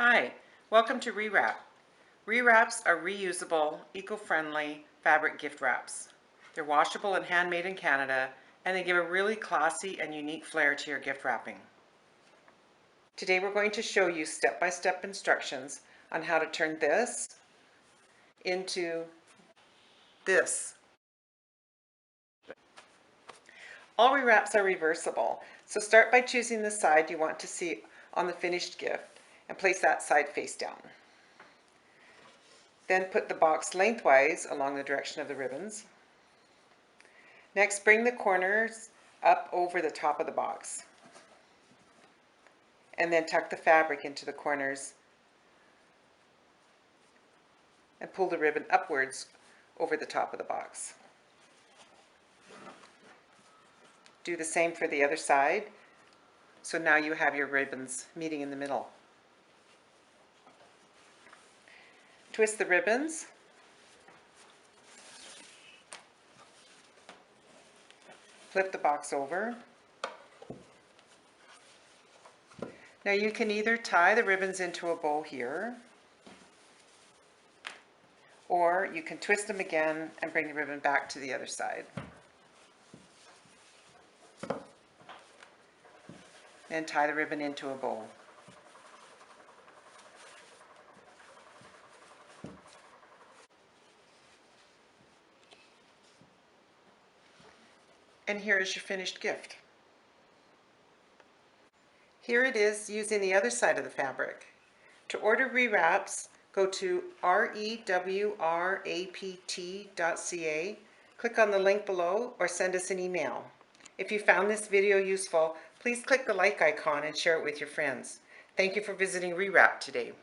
Hi, welcome to ReWrap. ReWraps are reusable, eco-friendly fabric gift wraps. They're washable and handmade in Canada, and they give a really classy and unique flair to your gift wrapping. Today we're going to show you step-by-step instructions on how to turn this into this. All ReWraps are reversible, so start by choosing the side you want to see on the finished gift and place that side face down. Then put the box lengthwise along the direction of the ribbons. Next, bring the corners up over the top of the box. And then tuck the fabric into the corners and pull the ribbon upwards over the top of the box. Do the same for the other side. So now you have your ribbons meeting in the middle. Twist the ribbons. Flip the box over. Now you can either tie the ribbons into a bow here, or you can twist them again and bring the ribbon back to the other side. And tie the ribbon into a bow. And here is your finished gift. Here it is using the other side of the fabric. To order ReWraps, go to rewrapt.ca, click on the link below, or send us an email. If you found this video useful, please click the like icon and share it with your friends. Thank you for visiting ReWrapt today.